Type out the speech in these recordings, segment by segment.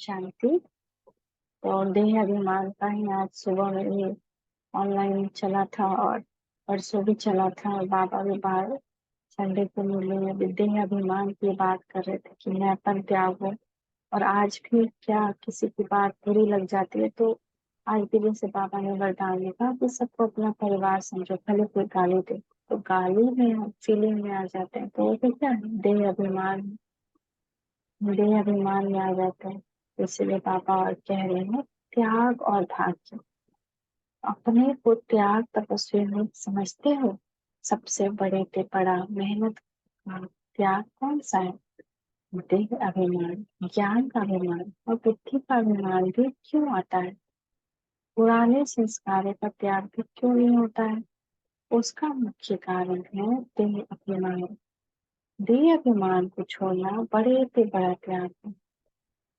शांति। तो देह अभिमान का ही आज सुबह में भी ऑनलाइन चला था और परसों भी चला था और बाबा भी बाहर संडे को मिले में भी देह अभिमान की बात कर रहे थे कि मैंपन त्याग हो। और आज भी क्या किसी की बात बुरी लग जाती है तो आज भी जैसे बाबा ने वरदान दिया कि सबको अपना परिवार समझो, भले कोई गाली दे तो गाली में हम फीलिंग में आ जाते हैं, तो वो फिर क्या है, देह अभिमान में आ जाते हैं। तो इसलिए पापा और कह रहे हैं त्याग और भाग्य। अपने को त्याग तपस्वी में समझते हो? सबसे बड़े से बड़ा मेहनत का त्याग कौन सा है? देह अभिमान, ज्ञान का अभिमान और बुद्धि का अभिमान भी क्यों आता है? पुराने संस्कारों का त्याग भी क्यों नहीं होता है? उसका मुख्य कारण है देह अभिमान। देह अभिमान को छोड़ना बड़े से बड़ा त्याग है।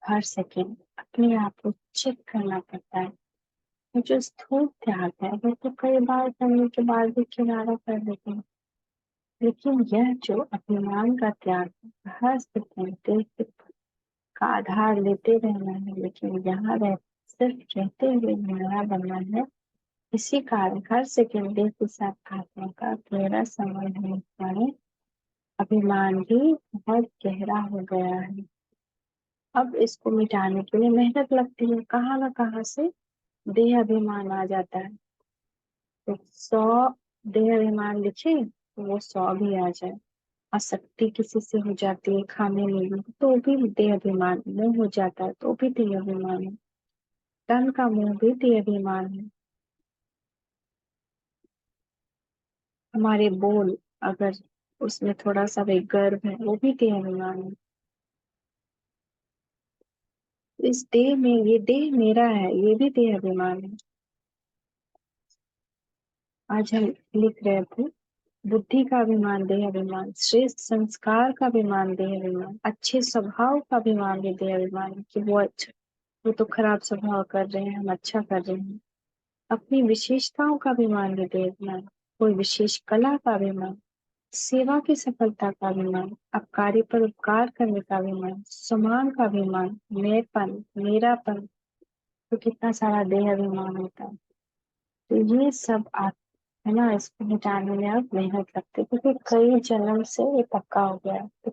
हर सेकंड अपने आप को चेक करना पड़ता है। ये जो स्थूल त्याग है वो तो कई बार करने के बाद भी किनारा कर देते हैं, लेकिन यह जो अभिमान का त्याग है, हर सेकंड देह का आधार लेते रहना है, लेकिन यहाँ सिर्फ रहते हुए निर्णय बनना है। इसी कारण हर सेकंड देह के साथ आत्मा का गहरा संबंध होने के कारण अभिमान भी बहुत गहरा हो गया है। अब इसको मिटाने के लिए मेहनत लगती है, कहाँ न कहाँ से देह अभिमान आ जाता है। तो 100 देह अभिमान लिखे तो वो 100 भी आ जाए। आसक्ति किसी से हो जाती है खाने में तो भी देह अभिमान, मुंह हो जाता है तो भी देह अभिमान है। तन का मुंह भी देह अभिमान है। हमारे बोल अगर उसमें थोड़ा सा भी गर्व है वो भी देह अभिमान है। इस देह में ये देह मेरा है ये भी देह अभिमान है। आज हम लिख रहे थे बुद्धि का अभिमान देह अभिमान, श्रेष्ठ संस्कार का अभिमान देह अभिमान, अच्छे स्वभाव का अभिमान भी देह अभिमान है कि वो तो खराब स्वभाव कर रहे हैं, हम अच्छा कर रहे हैं। अपनी विशेषताओं का अभिमान भी देह अभिमान, कोई विशेष कला का अभिमान, सेवा की सफलता का अभिमान, अपकारी पर उपकार करने का अभिमान, सम्मान का अभिमान, मेरपन मेरापन, तो कितना सारा देह अभिमान होता है। तो ये सब है ना, इसको मिटाने में अब मेहनत लगती है क्योंकि कई जन्म से ये पक्का हो गया है। तो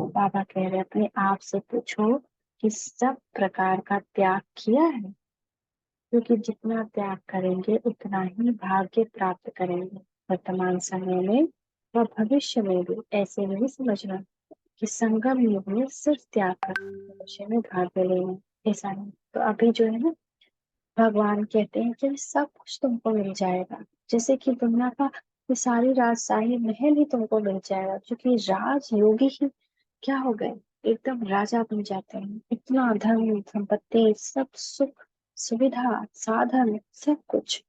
बाबा कह रहे हैं अपने आप से पूछो कि सब प्रकार का त्याग किया है, क्योंकि जितना त्याग करेंगे उतना ही भाग्य प्राप्त करेंगे। वर्तमान समय में व भविष्य में भी ऐसे नहीं समझना कि संगम युग में सिर्फ त्याग कर भविष्य में भाग्य लेना, ऐसा नहीं। तो अभी जो है ना, भगवान कहते हैं कि सब कुछ तुमको मिल जाएगा, जैसे कि दुनिया का ये सारी राजशाही महल ही तुमको मिल जाएगा, क्योंकि राज योगी ही क्या हो गए, एकदम राजा बन जाते हैं। इतना धन संपत्ति सब सुख सुविधा साधन सब कुछ,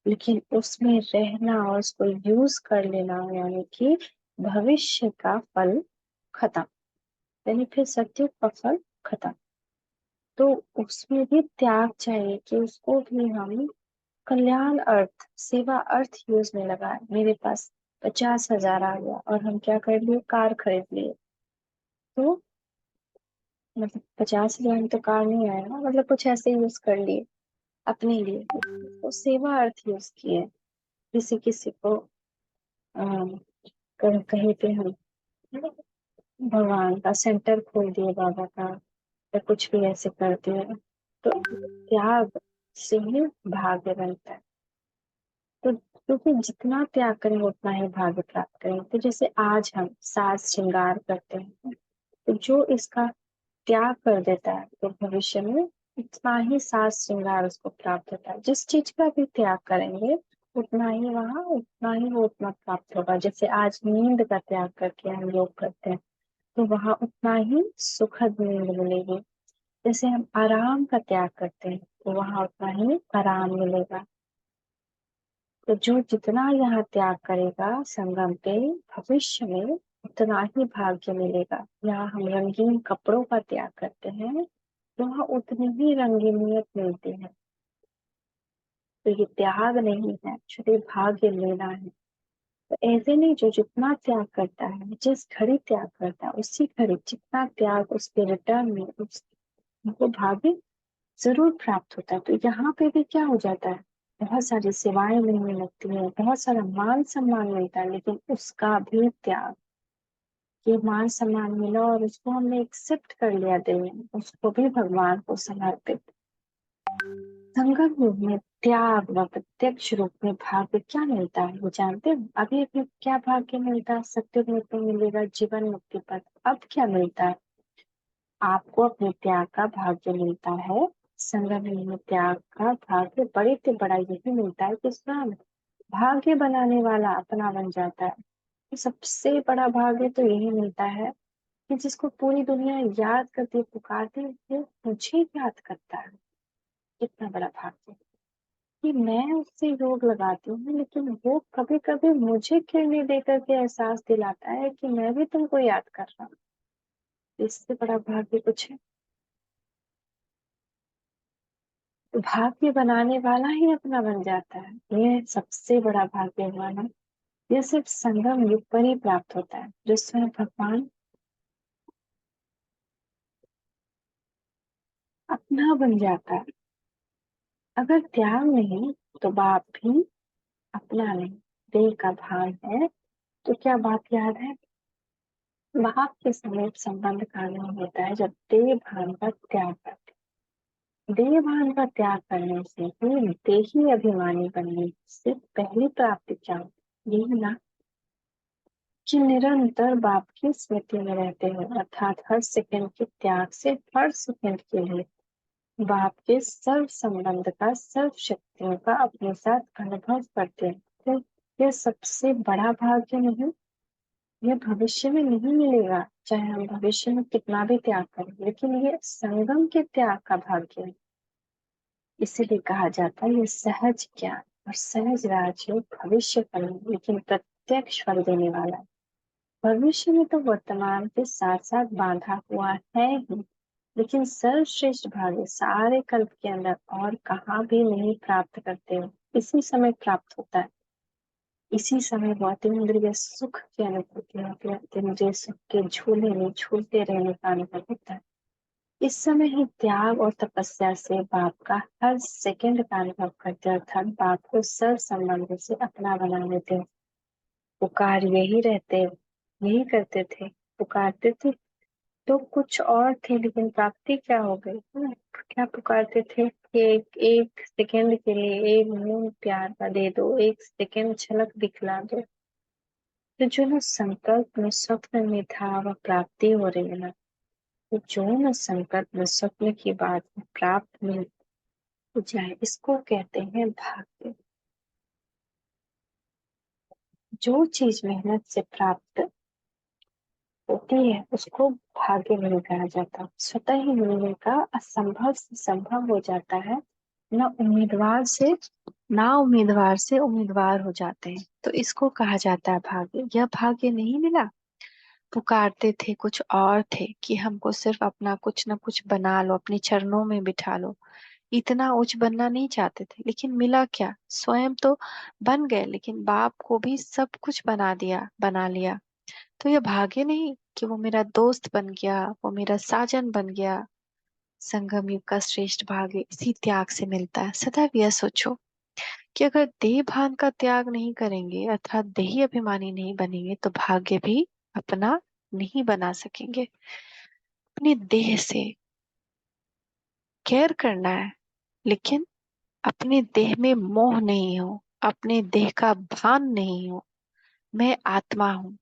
लेकिन उसमें रहना और उसको यूज कर लेना यानी कि भविष्य का फल खत्म, यानी फिर सत्युग का फल खत्म। तो उसमें भी त्याग चाहिए कि उसको भी हम कल्याण अर्थ सेवा अर्थ यूज में लगाए। मेरे पास 50,000 आ गया और हम क्या कर लिए, कार खरीद लिए, तो मतलब 50,000 में तो कार नहीं आएगा, मतलब कुछ ऐसे यूज कर लिए अपने लिए, तो सेवा अर्थ यूज किए। किसी किसी को कहीं पे हम भगवान का सेंटर खोल दिए बाबा का, या कुछ भी ऐसे कर दिए, तो त्याग से ही भाग्य बनता है। तो क्योंकि जितना त्याग करेंगे उतना ही भाग्य प्राप्त करेंगे। तो जैसे आज हम साज श्रृंगार करते हैं, तो जो इसका त्याग कर देता है तो भविष्य में उतना ही साज श्रृंगार उसको प्राप्त होता है। जिस चीज का भी त्याग करेंगे उतना ही वहां उतना ही वो उतना प्राप्त होगा। जैसे आज नींद का त्याग करके हम योग करते हैं तो वहां उतना ही सुखद नींद मिलेगी। जैसे हम आराम का त्याग करते हैं तो वहां उतना ही आराम मिलेगा। तो जो जितना यहाँ त्याग करेगा संगम पे भविष्य में उतना ही भाग्य मिलेगा। यहाँ हम रंगीन कपड़ों का त्याग करते हैं तो वहाँ उतनी ही रंगीनियत मिलती है। तो ये त्याग नहीं है, शुद्ध भाग्य लेना है। तो ऐसे नहीं, जो जितना त्याग करता है जिस घड़ी त्याग करता है उसी घड़ी जितना त्याग उसके रिटर्न में उनको भाग्य जरूर प्राप्त होता है। तो यहाँ पे भी क्या हो जाता है, बहुत सारी सेवाएं मिलने लगती है, बहुत सारा मान सम्मान मिलता है, लेकिन उसका भी त्याग, ये मान सम्मान मिला और उसको हमने एक्सेप्ट कर लिया दिल में, उसको भी भगवान को समर्पित। संगम युग में त्याग व प्रत्यक्ष रूप में भाग्य क्या मिलता है, वो जानते हो? अभी अभी क्या भाग्य मिलता है, सत्य में तो मिलेगा जीवन मुक्ति पद। अब क्या मिलता है आपको, अपने त्याग का भाग्य मिलता है। संगम युग में त्याग का भाग्य बड़े से बड़ा यही मिलता है कि स्वयं भाग्य बनाने वाला अपना बन जाता है। तो सबसे बड़ा भाग्य तो यही मिलता है कि जिसको पूरी दुनिया याद करती है, पुकारती है, वो मुझे याद करता है। कितना बड़ा भाग्य कि मैं उससे योग लगाती हूँ, लेकिन वो कभी कभी मुझे किरनी देकर के एहसास दिलाता है कि मैं भी तुमको याद कर रहा हूँ। इससे बड़ा भाग्य कुछ है? तो भाग्य बनाने वाला ही अपना बन जाता है, ये सबसे बड़ा भाग्य हुआ ना। यह सिर्फ संगम युग पर ही प्राप्त होता है, जो स्वयं भगवान अपना बन जाता है। अगर त्याग नहीं तो बाप भी अपना नहीं। देह का भान है, तो क्या बात याद है? बाप के समीप संबंध का नहीं होता है जब देह भान का त्याग करते। देह भान का त्याग करने से ही देही अभिमानी बनने से पहली प्राप्ति क्या होती? यही ना कि निरंतर बाप की स्मृति में रहते हैं, अर्थात हर सेकंड के त्याग से हर सेकंड के लिए बाप के सर्व संबंध का, सर्व शक्तियों का अपने साथ अनुभव करते हैं। तो यह सबसे बड़ा भाग्य नहीं, यह भविष्य में नहीं मिलेगा, चाहे हम भविष्य में कितना भी त्याग करें, लेकिन ये संगम के त्याग का भाग्य है। इसीलिए कहा जाता है ये सहज ज्ञान और सहज राजयोग भविष्य फल नहीं, लेकिन प्रत्यक्ष फल देने वाला है। भविष्य में तो वर्तमान के साथ साथ बांधा हुआ है ही, लेकिन सर्वश्रेष्ठ भाग्य सारे कल्प के अंदर और कहाँ भी नहीं प्राप्त करते हो, इसी समय प्राप्त होता है। इसी समय वो अतीन्द्रिय सुख की अनुभूति होती है, अतीन्द्रिय सुख के झूले में झूलते रहने का अनुभव होता है। इस समय ही त्याग और तपस्या से बाप का हर सेकंड का अनुभव करते हैं, अर्थात बाप को सर्व संबंध से अपना बना लेते हैं। पुकार यही रहते, यही करते थे, पुकारते थे तो कुछ और थे, लेकिन प्राप्ति क्या हो गई? क्या पुकारते थे कि एक सेकंड के लिए एक बूंद प्यार का दे दो, एक सेकंड झलक दिखला दो। तो जो न संकल्प में स्वप्न में था वह प्राप्ति हो रही है ना। तो जो न संकल्प में स्वप्न की बात में प्राप्त मिल जाए, इसको कहते हैं भाग्य। जो चीज मेहनत से प्राप्त होती है उसको भाग्य नहीं कहा जाता। स्वतः ही मिलने का असंभव से संभव हो जाता है। न उम्मीदवार से, ना उम्मीदवार से उम्मीदवार हो जाते हैं, तो इसको कहा जाता है भाग्य। यह भाग्य नहीं मिला, पुकारते थे कुछ और थे कि हमको सिर्फ अपना कुछ न कुछ बना लो, अपने चरणों में बिठा लो। इतना उच्च बनना नहीं चाहते थे, लेकिन मिला क्या? स्वयं तो बन गए, लेकिन बाप को भी सब कुछ बना दिया, बना लिया। तो यह भाग्य नहीं कि वो मेरा दोस्त बन गया, वो मेरा साजन बन गया। संगम युग का श्रेष्ठ भाग्य इसी त्याग से मिलता है। सदैव यह सोचो कि अगर देह भान का त्याग नहीं करेंगे, अर्थात देही अभिमानी नहीं बनेंगे, तो भाग्य भी अपना नहीं बना सकेंगे। अपनी देह से केयर करना है, लेकिन अपने देह में मोह नहीं हो, अपने देह का भान नहीं हो। मैं आत्मा हूँ,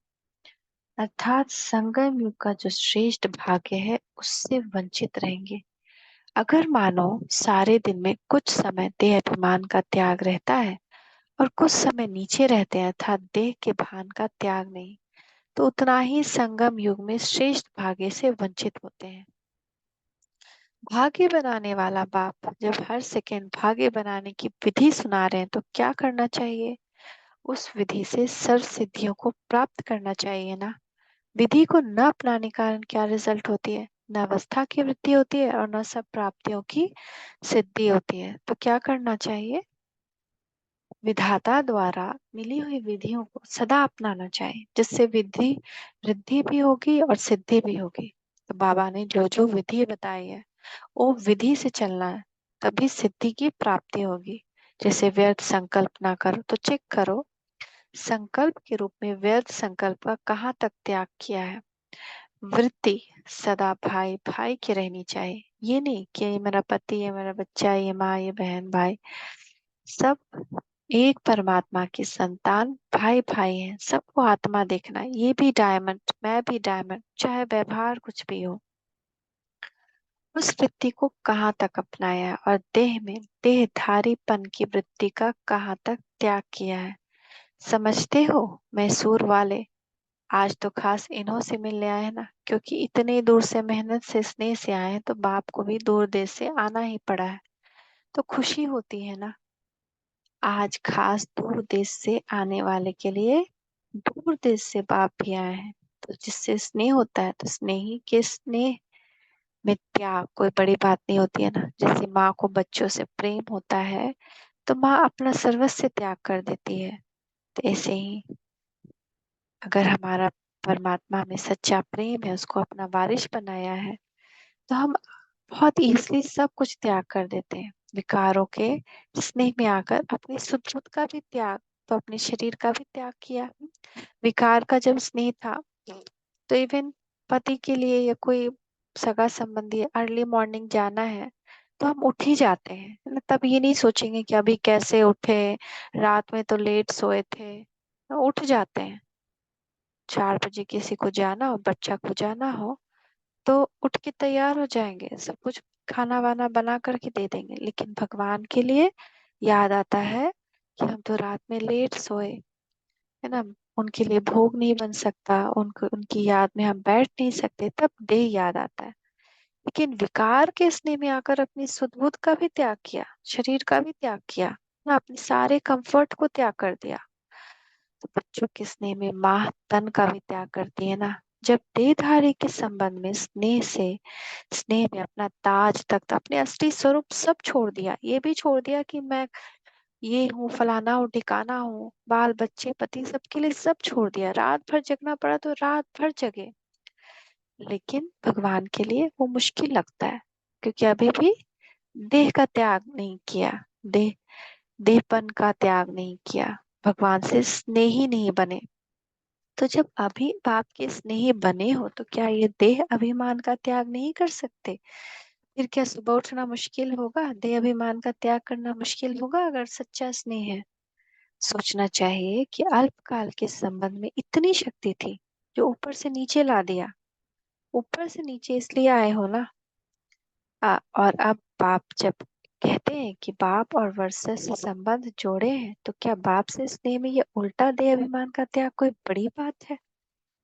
अर्थात संगम युग का जो श्रेष्ठ भाग्य है उससे वंचित रहेंगे। अगर मानो सारे दिन में कुछ समय देह अभिमान का त्याग रहता है और कुछ समय नीचे रहते हैं, अर्थात देह के भान का त्याग नहीं, तो उतना ही संगम युग में श्रेष्ठ भाग्य से वंचित होते हैं। भाग्य बनाने वाला बाप जब हर सेकंड भाग्य बनाने की विधि सुना रहे हैं, तो क्या करना चाहिए? उस विधि से सर्व सिद्धियों को प्राप्त करना चाहिए ना। विधि को न अपनाने के कारण क्या रिजल्ट होती है? न अवस्था की वृद्धि होती है और न सब प्राप्तियों की सिद्धि होती है। तो क्या करना चाहिए? विधाता द्वारा मिली हुई विधियों को सदा अपनाना चाहिए, जिससे वृद्धि भी होगी और सिद्धि भी होगी। तो बाबा ने जो जो विधि बताई है वो विधि से चलना है, तभी सिद्धि की प्राप्ति होगी। जैसे व्यर्थ संकल्प ना करो, तो चेक करो संकल्प के रूप में व्यर्थ संकल्प का कहाँ तक त्याग किया है। वृत्ति सदा भाई भाई की रहनी चाहिए, ये नहीं कि ये मेरा पति, ये मेरा बच्चा, ये माँ, ये बहन, भाई, सब एक परमात्मा की संतान, भाई भाई हैं, सबको आत्मा देखना है। ये भी डायमंड, मैं भी डायमंड, चाहे व्यवहार कुछ भी हो। उस वृत्ति को कहाँ तक अपनाया और देह में देहधारीपन की वृत्ति का कहाँ तक त्याग किया है। समझते हो मैसूर वाले आज तो खास इन्हों से मिलने आए हैं ना, क्योंकि इतने दूर से मेहनत से स्नेह से आए हैं, तो बाप को भी दूर देश से आना ही पड़ा है, तो खुशी होती है ना। आज खास दूर देश से आने वाले के लिए दूर देश से बाप भी आए हैं, तो जिससे स्नेह होता है, तो स्नेही के स्नेह में त्याग कोई बड़ी बात नहीं होती है ना। जैसे माँ को बच्चों से प्रेम होता है, तो माँ अपना सर्वस्व त्याग कर देती है। तो ऐसे ही अगर हमारा परमात्मा में सच्चा प्रेम है, उसको अपना वारिश बनाया है, तो हम बहुत इजीली सब कुछ त्याग कर देते हैं। विकारों के स्नेह में आकर अपनी सुध बुद्ध का भी त्याग, तो अपने शरीर का भी त्याग किया। विकार का जब स्नेह था, तो इवन पति के लिए या कोई सगा संबंधी अर्ली मॉर्निंग जाना है, तो हम उठ ही जाते हैं, है ना। तब ये नहीं सोचेंगे कि अभी कैसे उठे, रात में तो लेट सोए थे, तो उठ जाते हैं। 4 बजे किसी को जाना हो, बच्चा को जाना हो, तो उठ के तैयार हो जाएंगे, सब कुछ खाना वाना बना करके दे देंगे। लेकिन भगवान के लिए याद आता है कि हम तो रात में लेट सोए, है ना, उनके लिए भोग नहीं बन सकता, उनको उनकी याद में हम बैठ नहीं सकते, तब देह याद आता है। लेकिन विकार के स्नेह में आकर अपनी सुध बुद्ध का भी त्याग किया, शरीर का भी त्याग किया ना, अपने सारे कंफर्ट को त्याग कर दिया। तो बच्चों के स्नेह में माँ तन का भी त्याग करती है ना। जब देहधारी के संबंध में स्नेह से, स्नेह में अपना ताज तख्त, अपने असली स्वरूप सब छोड़ दिया, ये भी छोड़ दिया कि मैं ये हूँ, फलाना हूँ, ठिकाना हूँ, बाल बच्चे पति सबके लिए सब छोड़ दिया। रात भर जगना पड़ा तो रात भर जगे, लेकिन भगवान के लिए वो मुश्किल लगता है, क्योंकि अभी भी देह का त्याग नहीं किया, देह देहपन का त्याग नहीं किया, भगवान से स्नेही नहीं बने। तो जब अभी बाप के स्नेही बने हो, तो क्या ये देह अभिमान का त्याग नहीं कर सकते? फिर क्या सुबह उठना मुश्किल होगा, देह अभिमान का त्याग करना मुश्किल होगा अगर सच्चा स्नेह है? सोचना चाहिए कि अल्पकाल के संबंध में इतनी शक्ति थी, जो ऊपर से नीचे ला दिया। ऊपर से नीचे इसलिए आए हो ना। और अब बाप जब कहते हैं कि बाप और वर्षा से संबंध जोड़े हैं, तो क्या बाप से स्नेह में ये उल्टा देह अभिमान का त्याग कोई बड़ी बात है?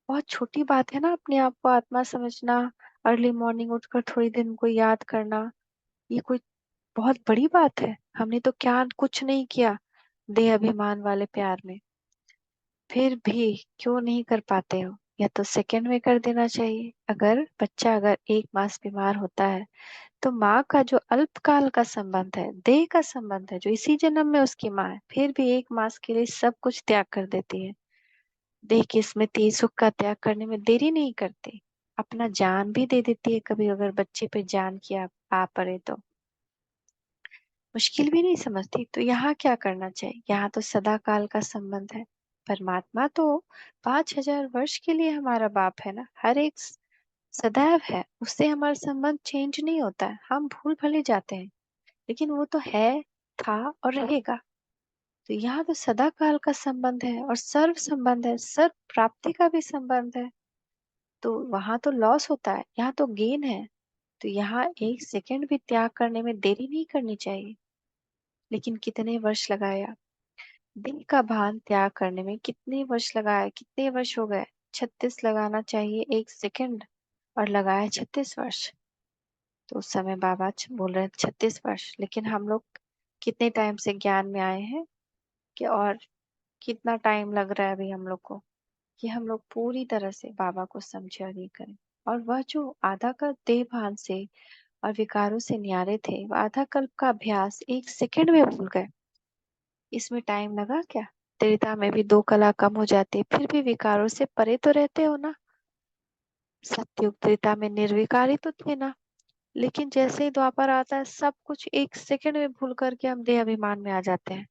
बहुत छोटी बात है ना अपने आप को आत्मा समझना, अर्ली मॉर्निंग उठकर थोड़ी देर उनको याद करना, ये कोई बहुत बड़ी बात है? हमने तो क्या कुछ नहीं किया देह अभिमान वाले प्यार में, फिर भी क्यों नहीं कर पाते हो? या तो सेकंड में कर देना चाहिए। अगर 1 मास बीमार होता है, तो माँ का जो अल्पकाल का संबंध है, देह का संबंध है, जो इसी जन्म में उसकी माँ है, फिर भी 1 मास के लिए सब कुछ त्याग कर देती है। देह की स्मृति सुख का त्याग करने में देरी नहीं करती, अपना जान भी दे देती है। कभी अगर बच्चे पे जान किया आ पड़े तो मुश्किल भी नहीं समझती। तो यहाँ क्या करना चाहिए? यहाँ तो सदा काल का संबंध है। परमात्मा तो 5,000 वर्ष के लिए हमारा बाप है ना, हर एक सदैव है, उससे हमारा संबंध चेंज नहीं होता है। हम भूल भले जाते हैं, लेकिन वो तो है, था और रहेगा। तो यहाँ तो सदा काल का संबंध है और सर्व संबंध है, सर्व प्राप्ति का भी संबंध है। तो वहां तो लॉस होता है, यहाँ तो गेन है। तो यहाँ 1 सेकंड भी त्याग करने में देरी नहीं करनी चाहिए। लेकिन कितने वर्ष लगाया, दिल का भान त्याग करने में कितने वर्ष लगाए, कितने वर्ष हो गए? 36 लगाना चाहिए 1 सेकंड, और लगाया 36 वर्ष। तो उस समय बाबा बोल रहे हैं 36 वर्ष, लेकिन हम लोग कितने टाइम से ज्ञान में आए हैं कि, और कितना टाइम लग रहा है अभी हम लोग को कि हम लोग पूरी तरह से बाबा को समझे और ये करें। और वह जो आधा का देह भान से और विकारों से न्यारे थे, वह आधा कल्प का अभ्यास 1 सेकंड में भूल गए। इसमें टाइम लगा क्या? त्रेता में भी 2 कला कम हो जाती, फिर भी विकारों से परे तो रहते हो ना। सत्युग त्रेता में निर्विकारी तो थे ना, लेकिन जैसे ही द्वापर आता है सब कुछ एक सेकंड में भूल करके हम देह अभिमान में आ जाते हैं।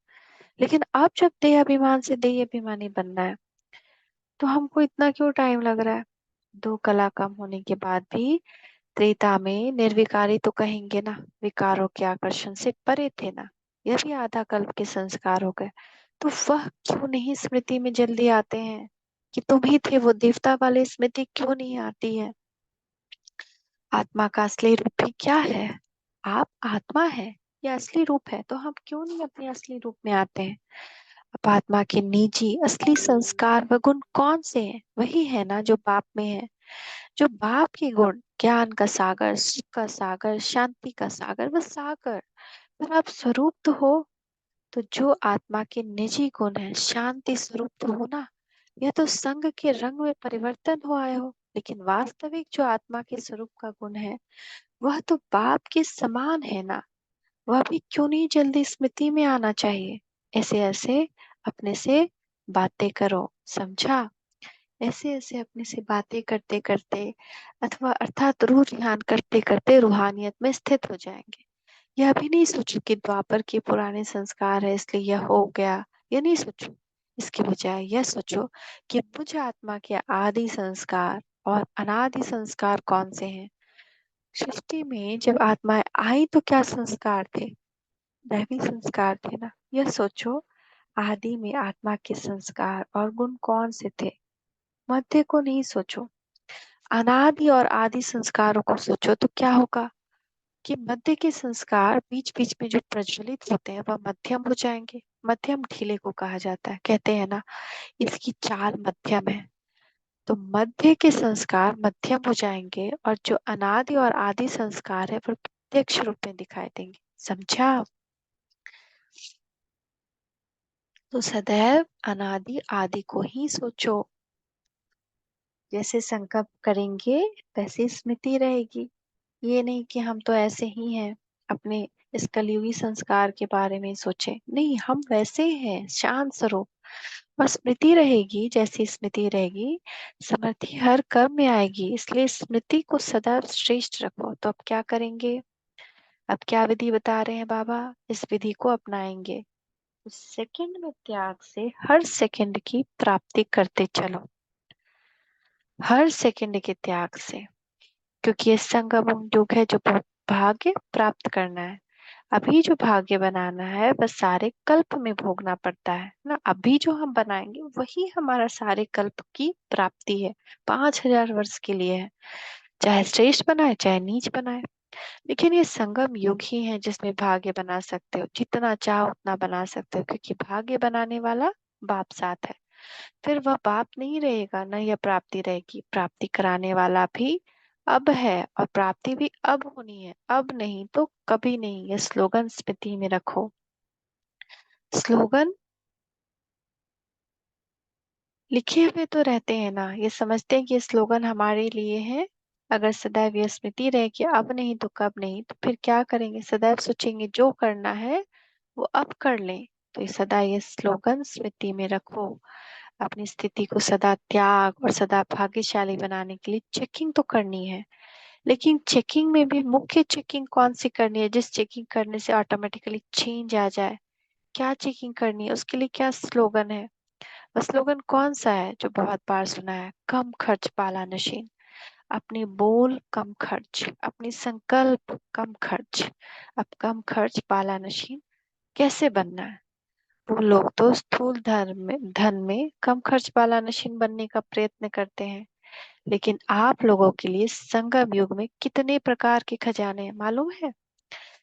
लेकिन अब जब देह अभिमान से देह अभिमानी बनना है तो हमको इतना क्यों टाइम लग रहा है? दो कला कम होने के बाद भी त्रेता में निर्विकारी तो कहेंगे ना, विकारों के आकर्षण से परे थे ना। यह भी आधा कल्प के संस्कार हो गए, तो वह क्यों नहीं स्मृति में जल्दी आते हैं? कि तुम ही थे वो देवता वाली स्मृति क्यों नहीं आती है? आत्मा का असली रूप ही क्या है? आप आत्मा है या असली रूप है, तो हम क्यों नहीं अपने असली रूप में आते हैं? अब आत्मा के निजी असली संस्कार व गुण कौन से हैं? वही है ना जो बाप में है। जो बाप के गुण, ज्ञान का सागर, सुख का सागर, शांति का सागर, वह सागर। पर आप स्वरूप तो हो। तो जो आत्मा के निजी गुण है, शांति स्वरूप तो हो ना। यह तो संग के रंग में परिवर्तन हो आए हो, लेकिन वास्तविक जो आत्मा के स्वरूप का गुण है वह तो बाप के समान है ना। वह भी क्यों नहीं जल्दी स्मृति में आना चाहिए? ऐसे ऐसे अपने से बातें करो, समझा? ऐसे ऐसे अपने से बातें करते करते अथवा अर्थात रूह ध्यान करते करते रूहानियत में स्थित हो जाएंगे। यह भी नहीं सोचो कि द्वापर के पुराने संस्कार है इसलिए यह हो गया, यह नहीं सोचो। इसके बजाय यह सोचो कि मुझ आत्मा के आदि संस्कार और अनादि संस्कार कौन से हैं। सृष्टि में जब आत्माएं आई तो क्या संस्कार थे? दैवी संस्कार थे ना। यह सोचो, आदि में आत्मा के संस्कार और गुण कौन से थे? मध्य को नहीं सोचो, अनादि और आदि संस्कारों को सोचो तो क्या होगा कि मध्य के संस्कार बीच बीच में जो प्रज्वलित होते हैं वह मध्यम हो जाएंगे। मध्यम ढीले को कहा जाता है, कहते हैं ना इसकी चाल मध्यम है। तो मध्य के संस्कार मध्यम हो जाएंगे और जो अनादि और आदि संस्कार है वह प्रत्यक्ष रूप में दिखाई देंगे, समझा? तो सदैव अनादि आदि को ही सोचो। जैसे संकल्प करेंगे वैसे स्मृति रहेगी। ये नहीं कि हम तो ऐसे ही हैं, अपने इस कलयुगी संस्कार के बारे में सोचे नहीं, हम वैसे हैं शांत स्वरूप। और स्मृति रहेगी, जैसी स्मृति रहेगी समृद्धि हर कर्म में आएगी। इसलिए स्मृति को सदा श्रेष्ठ रखो। तो अब क्या करेंगे? अब क्या विधि बता रहे हैं बाबा? इस विधि को अपनाएंगे। सेकंड में त्याग से हर सेकंड की प्राप्ति करते चलो, हर सेकंड के त्याग से। क्योंकि ये संगम युग है जो भाग्य प्राप्त करना है। अभी जो भाग्य बनाना है वह सारे कल्प में भोगना पड़ता है ना। अभी जो हम बनाएंगे वही हमारा सारे कल्प की प्राप्ति है। 5000 वर्ष के लिए है, चाहे श्रेष्ठ बनाए चाहे नीच बनाए। लेकिन ये संगम युग ही है जिसमें भाग्य बना सकते हो, जितना चाहो उतना बना सकते हो, क्योंकि भाग्य बनाने वाला बाप साथ है। फिर वह बाप नहीं रहेगा, न यह प्राप्ति रहेगी। प्राप्ति कराने वाला भी अब है और प्राप्ति भी अब होनी है, अब नहीं तो कभी नहीं। ये स्लोगन स्मृति में रखो। स्लोगन लिखे हुए तो रहते हैं ना, ये समझते हैं कि ये स्लोगन हमारे लिए है। अगर सदैव ये स्मृति रहे कि अब नहीं तो कब नहीं, तो फिर क्या करेंगे? सदैव सोचेंगे जो करना है वो अब कर लें। तो ये सदा ये स्लोगन स्मृति में रखो। अपनी स्थिति को सदा त्याग और सदा भाग्यशाली बनाने के लिए चेकिंग तो करनी है। लेकिन चेकिंग में भी मुख्य चेकिंग कौन सी करनी है, जिस चेकिंग करने से ऑटोमेटिकली चेंज आ जाए? क्या चेकिंग करनी है, उसके लिए क्या स्लोगन है? वह स्लोगन कौन सा है जो बहुत बार सुना है? कम खर्च पाला नशीन। अपने बोल कम खर्च, अपनी संकल्प कम खर्च। अब कम खर्च पाला नशीन कैसे बनना है? वो लोग तो स्थूल धन में कम खर्च वाला नशीन बनने का प्रयत्न करते हैं। लेकिन आप लोगों के लिए संगम युग में कितने प्रकार के खजाने हैं मालूम है?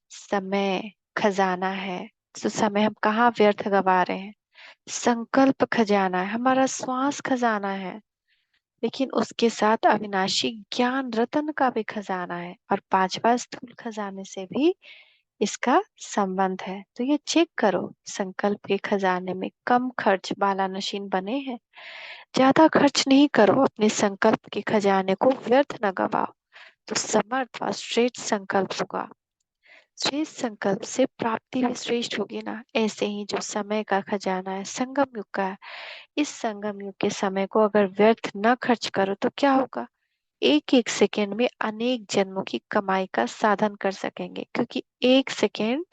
समय खजाना है। तो समय हम कहाँ व्यर्थ गवा रहे हैं? संकल्प खजाना है, हमारा श्वास खजाना है। लेकिन उसके साथ अविनाशी ज्ञान रतन का भी खजाना है, और पांचवा स्थूल खजाने से भी इसका संबंध है। तो ये चेक करो, संकल्प के खजाने में कम खर्च वाला नशीन बने हैं। ज्यादा खर्च नहीं करो, अपने संकल्प के खजाने को व्यर्थ न गवाओ। तो समर्थ और श्रेष्ठ संकल्प होगा। श्रेष्ठ संकल्प से प्राप्ति भी श्रेष्ठ होगी ना। ऐसे ही जो समय का खजाना है संगम युग का है, इस संगम युग के समय को अगर व्यर्थ न खर्च करो तो क्या होगा? एक एक सेकेंड में अनेक जन्मों की कमाई का साधन कर सकेंगे, क्योंकि एक सेकेंड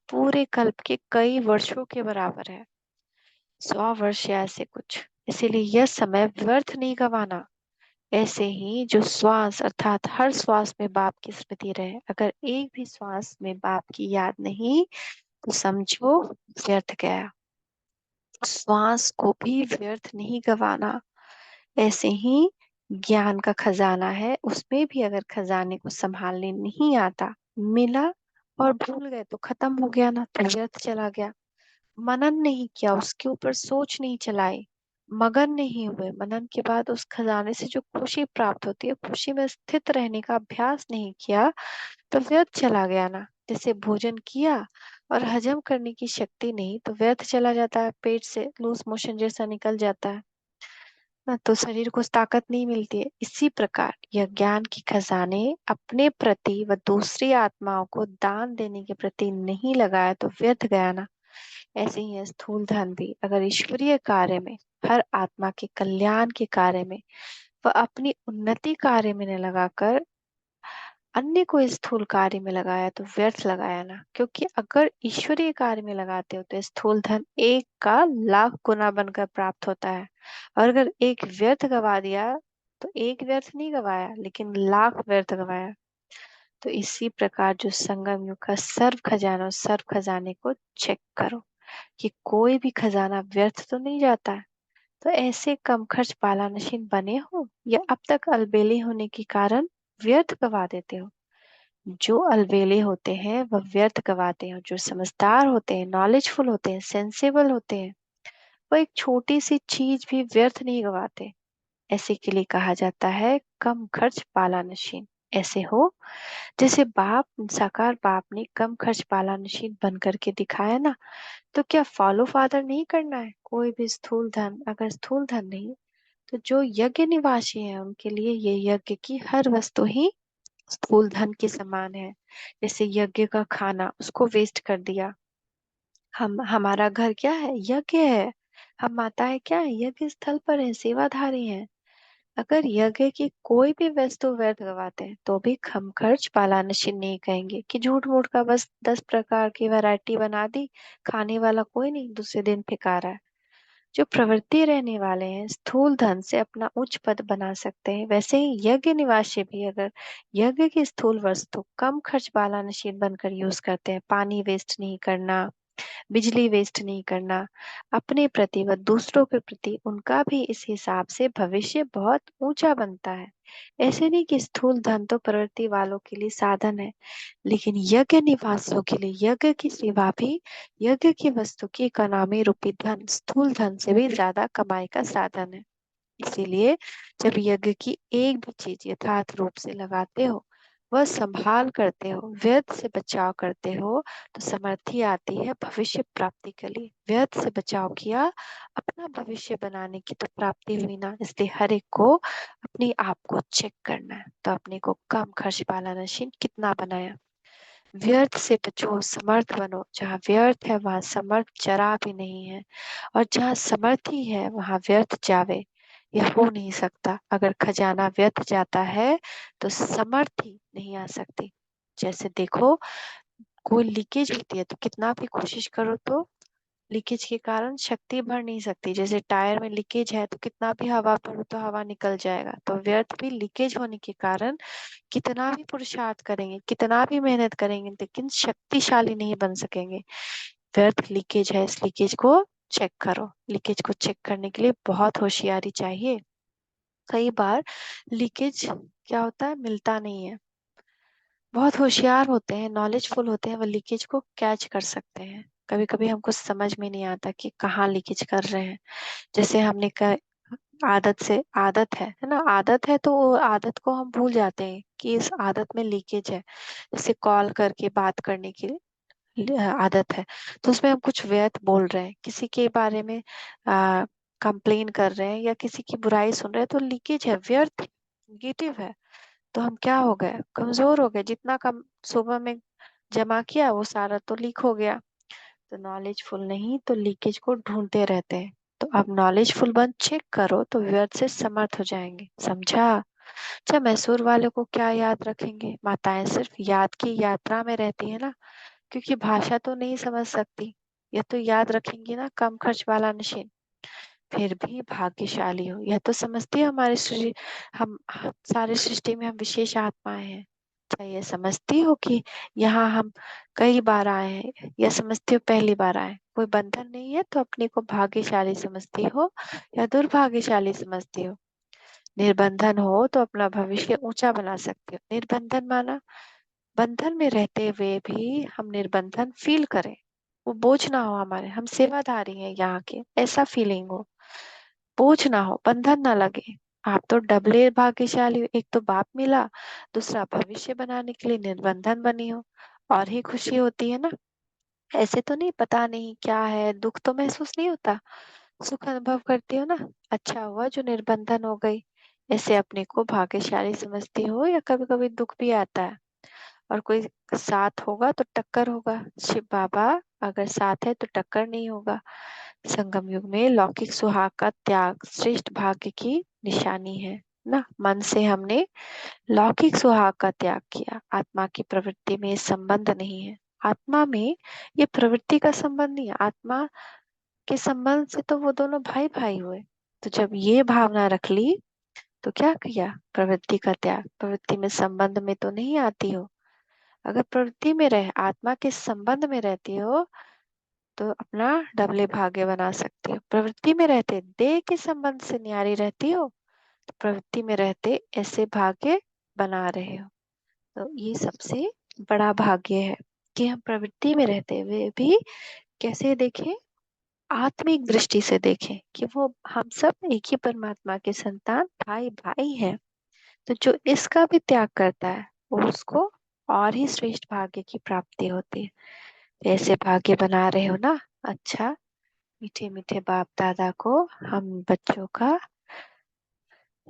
पूरे कल्प के कई वर्षों के बराबर है, 100 वर्ष या ऐसे कुछ। इसीलिए यह समय व्यर्थ नहीं गवाना। ऐसे ही जो श्वास अर्थात हर श्वास में बाप की स्मृति रहे, अगर एक भी श्वास में बाप की याद नहीं तो समझो व्यर्थ गया। श्वास को भी व्यर्थ नहीं गवाना। ऐसे ही ज्ञान का खजाना है, उसमें भी अगर खजाने को संभालने नहीं आता, मिला और भूल गए तो खत्म हो गया ना, तो व्यर्थ चला गया। मनन नहीं किया, उसके ऊपर सोच नहीं चलाई, मगन नहीं हुए, मनन के बाद उस खजाने से जो खुशी प्राप्त होती है, खुशी में स्थित रहने का अभ्यास नहीं किया, तो व्यर्थ चला गया ना। जैसे भोजन किया और हजम करने की शक्ति नहीं तो व्यर्थ चला जाता है, पेट से लूज मोशन जैसा निकल जाता है ना, तो शरीर को ताकत नहीं मिलती है। इसी प्रकार यह ज्ञान की खजाने अपने प्रति व दूसरी आत्माओं को दान देने के प्रति नहीं लगाया तो व्यर्थ गया ना। ऐसे ही है स्थूल धन भी, अगर ईश्वरीय कार्य में, हर आत्मा के कल्याण के कार्य में व अपनी उन्नति कार्य में न लगाकर अन्य को स्थूल कार्य में लगाया तो व्यर्थ लगाया ना। क्योंकि अगर ईश्वरीय कार्य में लगाते हो तो स्थूल धन एक का लाख गुना बनकर प्राप्त होता है, और अगर एक व्यर्थ गवा दिया तो एक व्यर्थ नहीं गवाया लेकिन लाख व्यर्थ गवाया। तो इसी प्रकार जो संगम युग का सर्व खजाना, सर्व खजाने को चेक करो कि कोई भी खजाना व्यर्थ तो नहीं जाता है। तो ऐसे कम खर्च पाला नशीन बने हो या अब तक अलबेले होने के कारण व्यर्थ गवा देते हो। जो अलबेले होते हैं वह व्यर्थ गवाते हैं, जो समझदार होते हैं, नॉलेजफुल होते हैं, सेंसेबल होते हैं, वह एक छोटी सी चीज भी व्यर्थ नहीं गवाते। ऐसे के लिए कहा जाता है कम खर्च पाला नशीन। ऐसे हो जैसे बाप, साकार बाप ने कम खर्च पाला नशीन बन करके दिखाया ना, तो क्या फॉलो फादर नहीं करना है? कोई भी स्थूल धन, अगर स्थूल धन नहीं तो जो यज्ञ निवासी हैं उनके लिए ये यज्ञ की हर वस्तु ही स्थूल धन के समान है। जैसे यज्ञ का खाना, उसको वेस्ट कर दिया। हम, हमारा घर क्या है? यज्ञ है। हम माताएं क्या है? यज्ञ स्थल पर है, सेवाधारी हैं। अगर यज्ञ की कोई भी वस्तु व्यर्थ गवाते हैं तो भी हम खर्च पालानशीन नहीं कहेंगे कि झूठ मूठ का बस 10 प्रकार की वैरायटी बना दी, खाने वाला कोई नहीं, दूसरे दिन फेंका रहा है। जो प्रवृत्ति रहने वाले हैं स्थूल धन से अपना उच्च पद बना सकते हैं, वैसे ही यज्ञ निवासी भी अगर यज्ञ की स्थूल वस्तु कम खर्च वाला नशीन बनकर यूज करते हैं, पानी वेस्ट नहीं करना, बिजली वेस्ट नहीं करना, अपने प्रति व दूसरों के प्रति उनका भी इस हिसाब से भविष्य बहुत ऊंचा बनता है। ऐसे नहीं कि स्थूल धन तो प्रवृत्ति वालों के लिए साधन है, लेकिन यज्ञ निवासियों के लिए यज्ञ की सेवा भी, यज्ञ की वस्तु की इकोनॉमी रूपी धन स्थूल धन से भी ज्यादा कमाई का साधन है। इसीलिए जब यज्ञ की एक भी चीज यथार्थ रूप से लगाते हो, वह संभाल करते हो, व्यर्थ से बचाव करते हो, तो समर्थी आती है भविष्य प्राप्ति के लिए। व्यर्थ से बचाव किया, अपना भविष्य बनाने की तो प्राप्ति हुई ना। इसलिए हर एक को अपने आप को चेक करना है, तो अपने को कम खर्च वाला नशीन कितना बनाया। व्यर्थ से बचो, समर्थ बनो। जहाँ व्यर्थ है वहां समर्थ जरा भी नहीं है, और जहाँ समर्थी है वहां व्यर्थ जावे, यह हो नहीं सकता। अगर खजाना व्यर्थ जाता है तो समर्थी नहीं आ सकती। जैसे देखो, कोई लीकेज होती है तो कितना भी कोशिश करो तो लीकेज के कारण शक्ति भर नहीं सकती। जैसे टायर में लीकेज है तो कितना भी हवा भरो तो हवा निकल जाएगा। तो व्यर्थ भी लीकेज होने के कारण कितना भी पुरुषार्थ करेंगे, कितना भी मेहनत करेंगे, लेकिन शक्तिशाली नहीं बन सकेंगे। व्यर्थ लीकेज है, इस लीकेज को चेक करो। लीकेज को चेक करने के लिए बहुत होशियारी चाहिए। कई बार लीकेज क्या होता है, मिलता नहीं है। बहुत होशियार होते हैं, नॉलेजफुल होते हैं, वो लीकेज को कैच कर सकते हैं। कभी कभी हमको समझ में नहीं आता कि कहाँ लीकेज कर रहे हैं। जैसे हमने कहा आदत से, आदत है ना, आदत है तो वो आदत को हम भूल जाते हैं कि इस आदत में लीकेज है। जैसे कॉल करके बात करने की आदत है, तो उसमें हम कुछ व्यर्थ बोल रहे हैं, किसी के बारे में कंप्लेन कर रहे हैं या किसी की बुराई सुन रहे हैं, तो लीकेज है, व्यर्थ, नेगेटिव है। तो हम क्या हो गए, कमजोर हो गए। जितना कम सुबह में जमा किया वो सारा तो लीक हो गया। तो नॉलेजफुल नहीं तो लीकेज को ढूंढते रहते हैं। तो अब नॉलेजफुल बन चेक करो तो व्यर्थ से समर्थ हो जाएंगे। समझा? अच्छा, मैसूर वाले को क्या याद रखेंगे? माताएं सिर्फ याद की यात्रा में रहती है ना, क्योंकि भाषा तो नहीं समझ सकती। यह तो याद रखेंगी ना कम खर्च वाला मशीन। फिर भी भाग्यशाली हो, यह तो समझती हो हमारे हम सारे सृष्टि में हम विशेष आत्माएं हैं। क्या यह समझती हो कि यहाँ हम कई बार आए हैं, या समझती हो पहली बार आए? कोई बंधन नहीं है, तो अपने को भाग्यशाली समझती हो या दुर्भाग्यशाली समझती हो? निर्बंधन हो तो अपना भविष्य ऊंचा बना सकते हो। निर्बंधन माना बंधन में रहते हुए भी हम निर्बंधन फील करें, वो बोझ ना हो हमारे, हम सेवाधारी हैं यहाँ के, ऐसा फीलिंग हो। बोझ ना हो, बंधन ना लगे। आप तो डबले भाग्यशाली हो, एक तो बाप मिला, दूसरा भविष्य बनाने के लिए निर्बंधन बनी हो। और ही खुशी होती है ना। ऐसे तो नहीं, पता नहीं क्या है, दुख तो महसूस नहीं होता, सुख अनुभव करती हो ना। अच्छा हुआ जो निर्बंधन हो गई। ऐसे अपने को भाग्यशाली समझती हो, या कभी कभी दुख भी आता है और कोई साथ होगा तो टक्कर होगा? शिव बाबा अगर साथ है तो टक्कर नहीं होगा। संगम युग में लौकिक सुहाग का त्याग श्रेष्ठ भाग्य की निशानी है ना। मन से हमने लौकिक सुहाग का त्याग किया। आत्मा की प्रवृत्ति में संबंध नहीं है। आत्मा में ये प्रवृत्ति का संबंध नहीं है। आत्मा के संबंध से तो वो दोनों भाई भाई हुए। तो जब ये भावना रख ली तो क्या किया? प्रवृत्ति का त्याग। प्रवृत्ति में संबंध में तो नहीं आती हो। अगर प्रवृत्ति में रह आत्मा के संबंध में रहती हो तो अपना डबले भाग्य बना सकती हो। प्रवृत्ति में रहते देह के संबंध से न्यारी रहती हो, तो प्रवृत्ति में रहते ऐसे भाग्य बना रहे हो। तो ये सबसे बड़ा भाग्य है कि हम प्रवृत्ति में रहते हुए भी कैसे देखें, आत्मिक दृष्टि से देखें कि वो हम सब एक ही परमात्मा के संतान भाई भाई हैं। तो जो इसका भी त्याग करता है वो उसको और ही श्रेष्ठ भाग्य की प्राप्ति होती है। तो ऐसे भाग्य बना रहे हो ना। अच्छा, मीठे मीठे बाप दादा को हम बच्चों का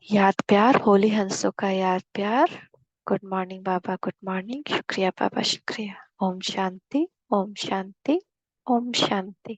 याद प्यार, होली हंसों का याद प्यार। गुड मॉर्निंग बाबा, गुड मॉर्निंग। शुक्रिया बाबा, शुक्रिया। ओम शांति, ओम शांति, ओम शांति।